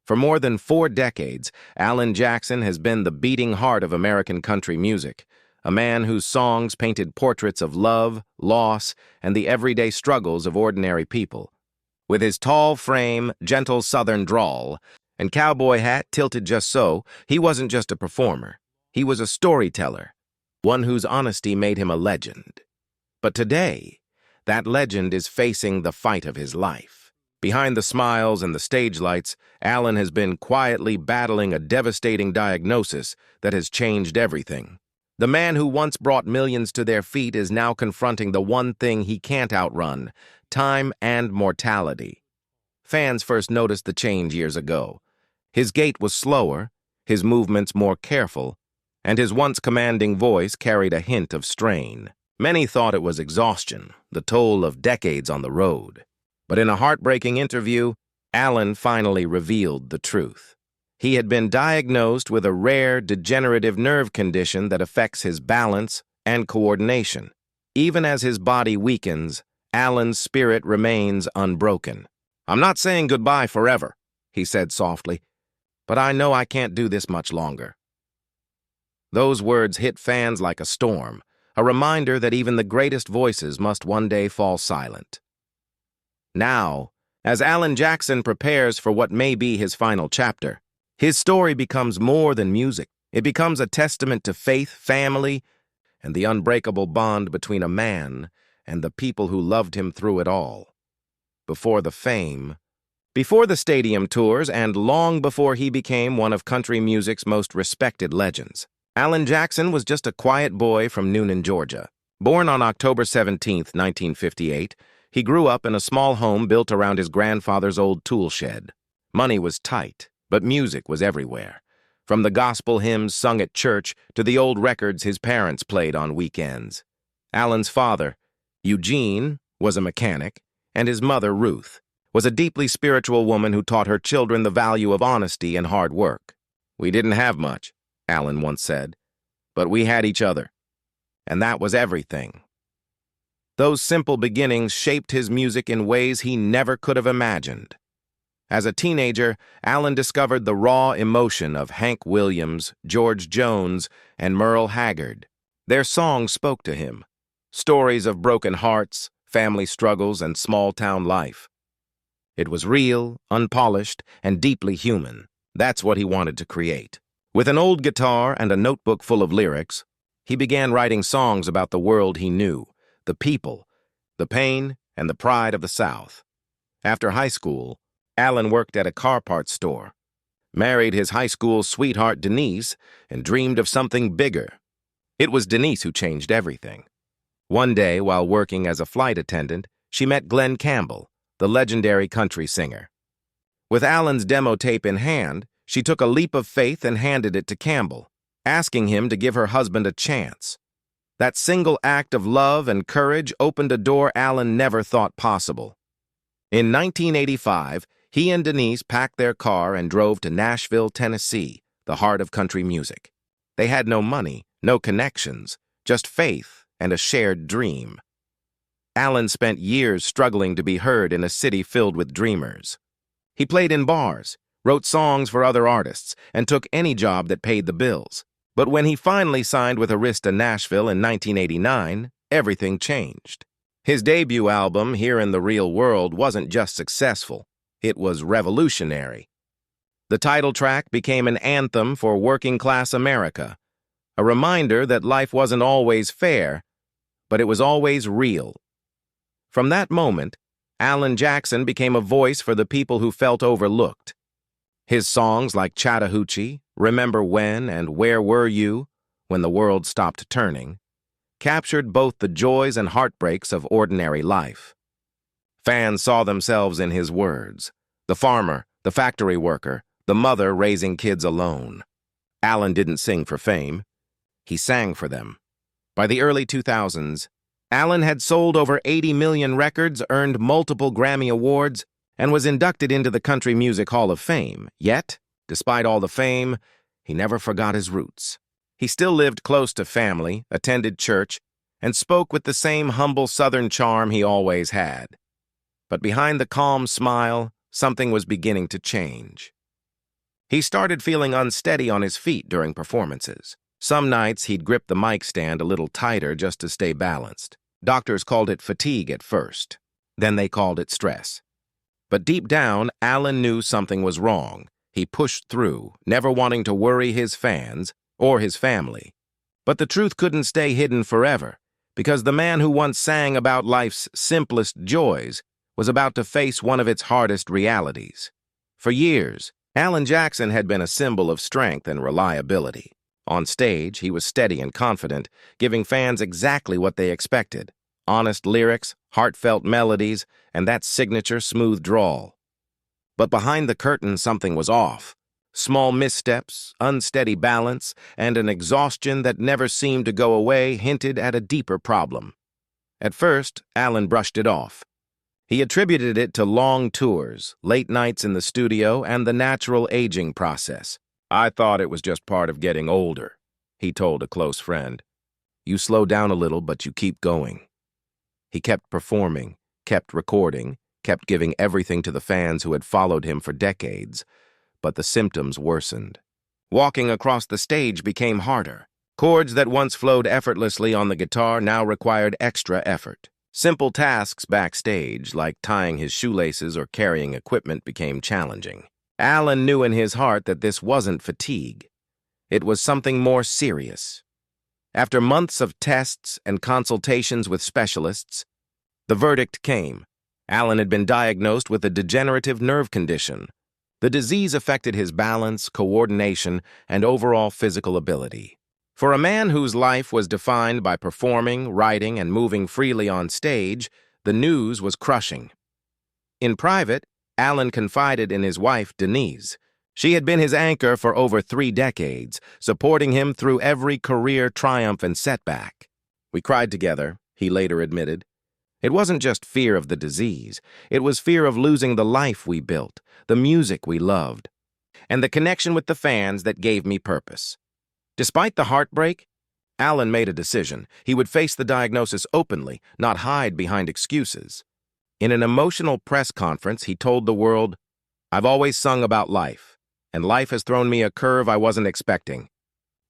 For more than 4 decades, Alan Jackson has been the beating heart of American country music, a man whose songs painted portraits of love, loss, and the everyday struggles of ordinary people. With his tall frame, gentle southern drawl, and cowboy hat tilted just so, he wasn't just a performer. He was a storyteller, one whose honesty made him a legend. But today, that legend is facing the fight of his life. Behind the smiles and the stage lights, Alan has been quietly battling a devastating diagnosis that has changed everything. The man who once brought millions to their feet is now confronting the one thing he can't outrun: time and mortality. Fans first noticed the change years ago. His gait was slower, his movements more careful, and his once commanding voice carried a hint of strain. Many thought it was exhaustion, the toll of decades on the road. But in a heartbreaking interview, Alan finally revealed the truth. He had been diagnosed with a rare degenerative nerve condition that affects his balance and coordination. Even as his body weakens, Alan's spirit remains unbroken. "I'm not saying goodbye forever," he said softly, "but I know I can't do this much longer." Those words hit fans like a storm, a reminder that even the greatest voices must one day fall silent. Now, as Alan Jackson prepares for what may be his final chapter, his story becomes more than music. It becomes a testament to faith, family, and the unbreakable bond between a man and the people who loved him through it all. Before the fame, before the stadium tours, and long before he became one of country music's most respected legends, Alan Jackson was just a quiet boy from Noonan, Georgia. Born on October 17, 1958, he grew up in a small home built around his grandfather's old tool shed. Money was tight, but music was everywhere, from the gospel hymns sung at church to the old records his parents played on weekends. Alan's father, Eugene, was a mechanic, and his mother, Ruth, was a deeply spiritual woman who taught her children the value of honesty and hard work. "We didn't have much," Alan once said, "but we had each other, and that was everything." Those simple beginnings shaped his music in ways he never could have imagined. As a teenager, Alan discovered the raw emotion of Hank Williams, George Jones, and Merle Haggard. Their songs spoke to him, stories of broken hearts, family struggles, and small-town life. It was real, unpolished, and deeply human. That's what he wanted to create. With an old guitar and a notebook full of lyrics, he began writing songs about the world he knew, the people, the pain, and the pride of the South. After high school, Alan worked at a car parts store, married his high school sweetheart Denise, and dreamed of something bigger. It was Denise who changed everything. One day, while working as a flight attendant, she met Glenn Campbell, the legendary country singer. With Alan's demo tape in hand, she took a leap of faith and handed it to Campbell, asking him to give her husband a chance. That single act of love and courage opened a door Alan never thought possible. In 1985, he and Denise packed their car and drove to Nashville, Tennessee, the heart of country music. They had no money, no connections, just faith and a shared dream. Alan spent years struggling to be heard in a city filled with dreamers. He played in bars, wrote songs for other artists, and took any job that paid the bills. But when he finally signed with Arista Nashville in 1989, everything changed. His debut album, Here in the Real World, wasn't just successful. It was revolutionary. The title track became an anthem for working-class America, a reminder that life wasn't always fair, but it was always real. From that moment, Alan Jackson became a voice for the people who felt overlooked. His songs like Chattahoochee, Remember When, and Where Were You When the World Stopped Turning captured both the joys and heartbreaks of ordinary life. Fans saw themselves in his words: the farmer, the factory worker, the mother raising kids alone. Alan didn't sing for fame. He sang for them. By the early 2000s, Alan had sold over 80 million records, earned multiple Grammy Awards, and was inducted into the Country Music Hall of Fame. Yet, despite all the fame, he never forgot his roots. He still lived close to family, attended church, and spoke with the same humble Southern charm he always had. But behind the calm smile, something was beginning to change. He started feeling unsteady on his feet during performances. Some nights he'd grip the mic stand a little tighter just to stay balanced. Doctors called it fatigue at first. Then they called it stress. But deep down, Alan knew something was wrong. He pushed through, never wanting to worry his fans or his family. But the truth couldn't stay hidden forever, because the man who once sang about life's simplest joys was about to face one of its hardest realities. For years, Alan Jackson had been a symbol of strength and reliability. On stage, he was steady and confident, giving fans exactly what they expected: honest lyrics, heartfelt melodies, and that signature smooth drawl. But behind the curtain, something was off. Small missteps, unsteady balance, and an exhaustion that never seemed to go away hinted at a deeper problem. At first, Alan brushed it off. He attributed it to long tours, late nights in the studio, and the natural aging process. "I thought it was just part of getting older," he told a close friend. "You slow down a little, but you keep going." He kept performing, kept recording, kept giving everything to the fans who had followed him for decades, but the symptoms worsened. Walking across the stage became harder. Chords that once flowed effortlessly on the guitar now required extra effort. Simple tasks backstage, like tying his shoelaces or carrying equipment, became challenging. Alan knew in his heart that this wasn't fatigue. It was something more serious. After months of tests and consultations with specialists, the verdict came. Alan had been diagnosed with a degenerative nerve condition. The disease affected his balance, coordination, and overall physical ability. For a man whose life was defined by performing, writing, and moving freely on stage, the news was crushing. In private, Alan confided in his wife, Denise. She had been his anchor for over 3 decades, supporting him through every career triumph and setback. "We cried together," he later admitted. "It wasn't just fear of the disease. It was fear of losing the life we built, the music we loved, and the connection with the fans that gave me purpose." Despite the heartbreak, Alan made a decision. He would face the diagnosis openly, not hide behind excuses. In an emotional press conference, he told the world, "I've always sung about life, and life has thrown me a curve I wasn't expecting.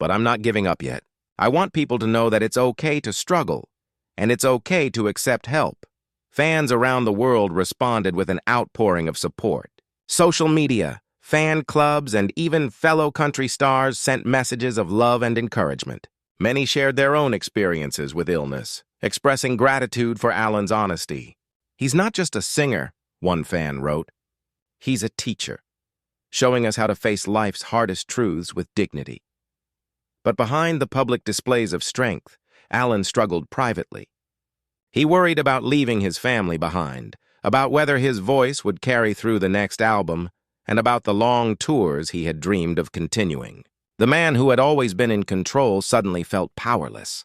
But I'm not giving up yet. I want people to know that it's okay to struggle, and it's okay to accept help." Fans around the world responded with an outpouring of support. Social media, fan clubs, and even fellow country stars sent messages of love and encouragement. Many shared their own experiences with illness, expressing gratitude for Alan's honesty. "He's not just a singer," one fan wrote. "He's a teacher, showing us how to face life's hardest truths with dignity." But behind the public displays of strength, Alan struggled privately. He worried about leaving his family behind, about whether his voice would carry through the next album, and about the long tours he had dreamed of continuing. The man who had always been in control suddenly felt powerless.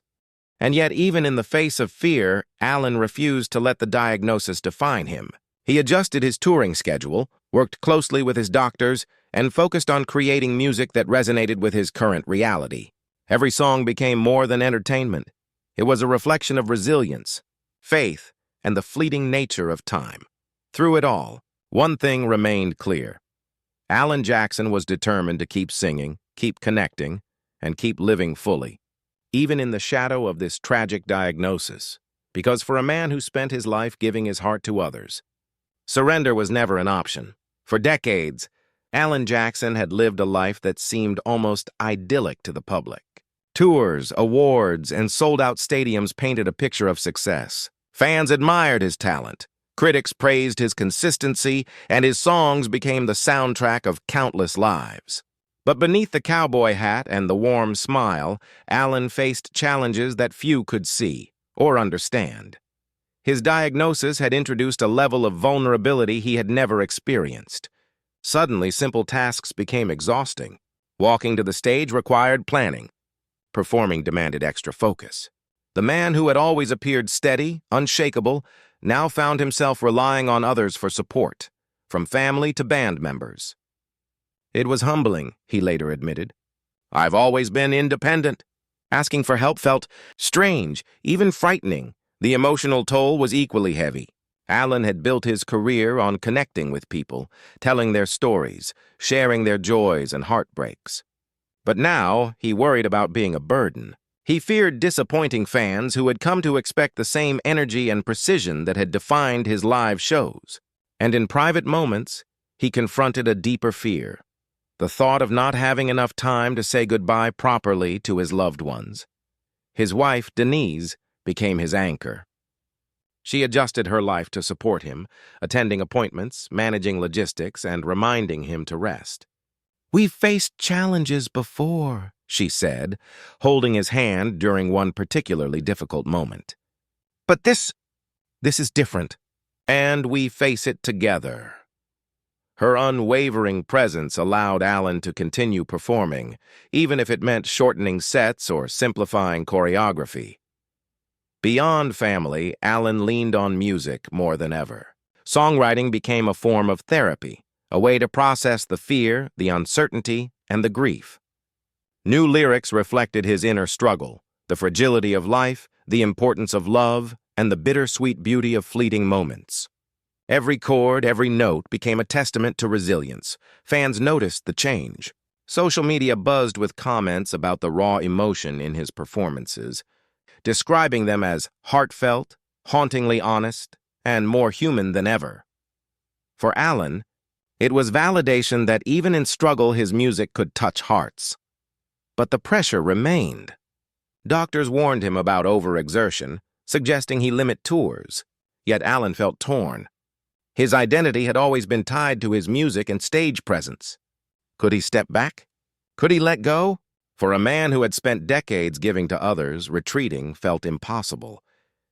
And yet, even in the face of fear, Alan refused to let the diagnosis define him. He adjusted his touring schedule, worked closely with his doctors, and focused on creating music that resonated with his current reality. Every song became more than entertainment. It was a reflection of resilience, faith, and the fleeting nature of time. Through it all, one thing remained clear. Alan Jackson was determined to keep singing, keep connecting, and keep living fully, even in the shadow of this tragic diagnosis, because for a man who spent his life giving his heart to others, surrender was never an option. For decades, Alan Jackson had lived a life that seemed almost idyllic to the public. Tours, awards, and sold-out stadiums painted a picture of success. Fans admired his talent. Critics praised his consistency, and his songs became the soundtrack of countless lives. But beneath the cowboy hat and the warm smile, Alan faced challenges that few could see or understand. His diagnosis had introduced a level of vulnerability he had never experienced. Suddenly, simple tasks became exhausting. Walking to the stage required planning. Performing demanded extra focus. The man who had always appeared steady, unshakable, now found himself relying on others for support, from family to band members. "It was humbling," he later admitted. "I've always been independent." Asking for help felt strange, even frightening. The emotional toll was equally heavy. Alan had built his career on connecting with people, telling their stories, sharing their joys and heartbreaks. But now he worried about being a burden. He feared disappointing fans who had come to expect the same energy and precision that had defined his live shows. And in private moments, he confronted a deeper fear, the thought of not having enough time to say goodbye properly to his loved ones. His wife, Denise, became his anchor. She adjusted her life to support him, attending appointments, managing logistics, and reminding him to rest. "We've faced challenges before," she said, holding his hand during one particularly difficult moment. "But this is different, and we face it together." Her unwavering presence allowed Alan to continue performing, even if it meant shortening sets or simplifying choreography. Beyond family, Alan leaned on music more than ever. Songwriting became a form of therapy, a way to process the fear, the uncertainty, and the grief. New lyrics reflected his inner struggle, the fragility of life, the importance of love, and the bittersweet beauty of fleeting moments. Every chord, every note became a testament to resilience. Fans noticed the change. Social media buzzed with comments about the raw emotion in his performances, describing them as heartfelt, hauntingly honest, and more human than ever. For Alan, it was validation that even in struggle his music could touch hearts. But the pressure remained. Doctors warned him about overexertion, suggesting he limit tours. Yet Alan felt torn. His identity had always been tied to his music and stage presence. Could he step back? Could he let go? For a man who had spent decades giving to others, retreating felt impossible.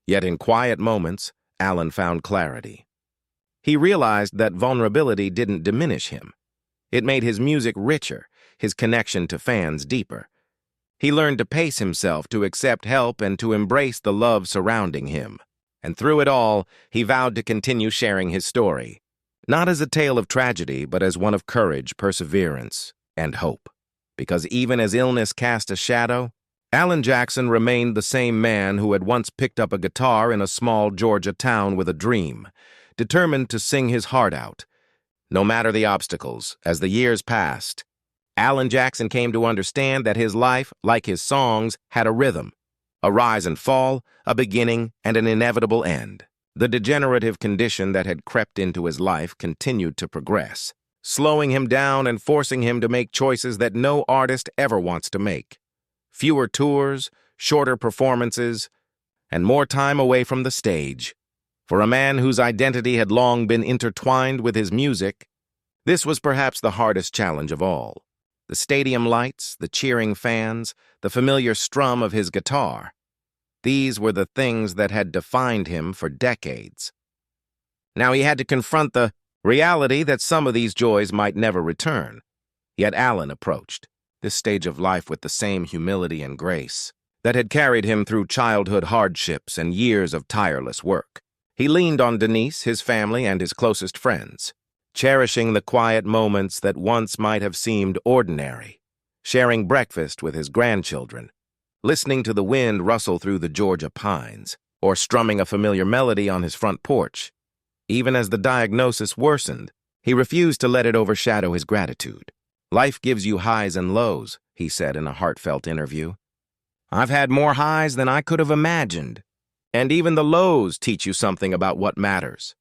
Yet in quiet moments, Alan found clarity. He realized that vulnerability didn't diminish him. It made his music richer, his connection to fans deeper. He learned to pace himself, to accept help, and to embrace the love surrounding him. And through it all, he vowed to continue sharing his story, not as a tale of tragedy, but as one of courage, perseverance, and hope. Because even as illness cast a shadow, Alan Jackson remained the same man who had once picked up a guitar in a small Georgia town with a dream, determined to sing his heart out. No matter the obstacles, as the years passed, Alan Jackson came to understand that his life, like his songs, had a rhythm, a rise and fall, a beginning, and an inevitable end. The degenerative condition that had crept into his life continued to progress, slowing him down and forcing him to make choices that no artist ever wants to make. Fewer tours, shorter performances, and more time away from the stage. For a man whose identity had long been intertwined with his music, this was perhaps the hardest challenge of all. The stadium lights, the cheering fans, the familiar strum of his guitar. These were the things that had defined him for decades. Now he had to confront the reality that some of these joys might never return. Yet Alan approached this stage of life with the same humility and grace that had carried him through childhood hardships and years of tireless work. He leaned on Denise, his family, and his closest friends, cherishing the quiet moments that once might have seemed ordinary, sharing breakfast with his grandchildren, listening to the wind rustle through the Georgia pines, or strumming a familiar melody on his front porch. Even as the diagnosis worsened, he refused to let it overshadow his gratitude. "Life gives you highs and lows," he said in a heartfelt interview. "I've had more highs than I could have imagined, and even the lows teach you something about what matters."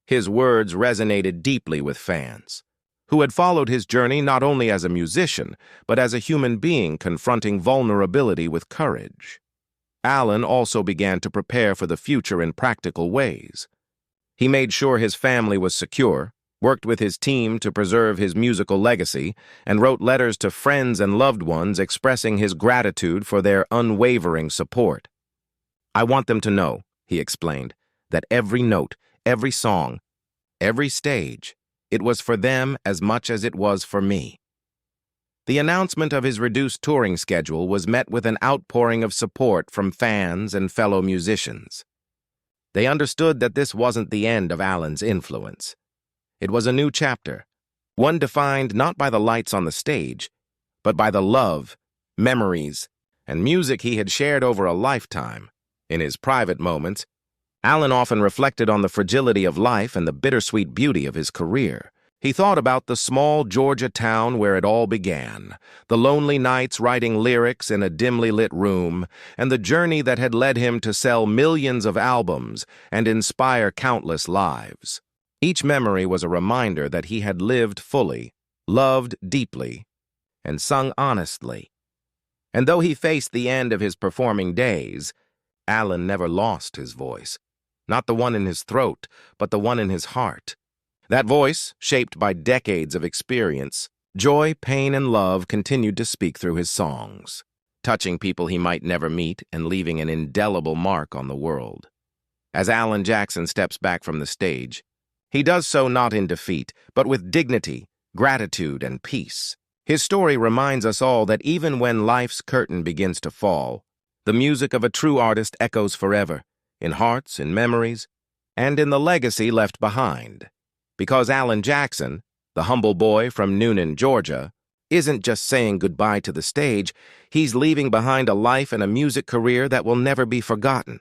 His words resonated deeply with fans, who had followed his journey not only as a musician, but as a human being confronting vulnerability with courage. Alan also began to prepare for the future in practical ways. He made sure his family was secure, worked with his team to preserve his musical legacy, and wrote letters to friends and loved ones expressing his gratitude for their unwavering support. "I want them to know," he explained, "that every note, every song, every stage, it was for them as much as it was for me." The announcement of his reduced touring schedule was met with an outpouring of support from fans and fellow musicians. They understood that this wasn't the end of Alan's influence. It was a new chapter, one defined not by the lights on the stage, but by the love, memories, and music he had shared over a lifetime. In his private moments, Alan often reflected on the fragility of life and the bittersweet beauty of his career. He thought about the small Georgia town where it all began, the lonely nights writing lyrics in a dimly lit room, and the journey that had led him to sell millions of albums and inspire countless lives. Each memory was a reminder that he had lived fully, loved deeply, and sung honestly. And though he faced the end of his performing days, Alan never lost his voice. Not the one in his throat, but the one in his heart. That voice, shaped by decades of experience, joy, pain, and love, continued to speak through his songs, touching people he might never meet and leaving an indelible mark on the world. As Alan Jackson steps back from the stage, he does so not in defeat, but with dignity, gratitude, and peace. His story reminds us all that even when life's curtain begins to fall, the music of a true artist echoes forever, in hearts, in memories, and in the legacy left behind. Because Alan Jackson, the humble boy from Noonan, Georgia, isn't just saying goodbye to the stage, he's leaving behind a life and a music career that will never be forgotten.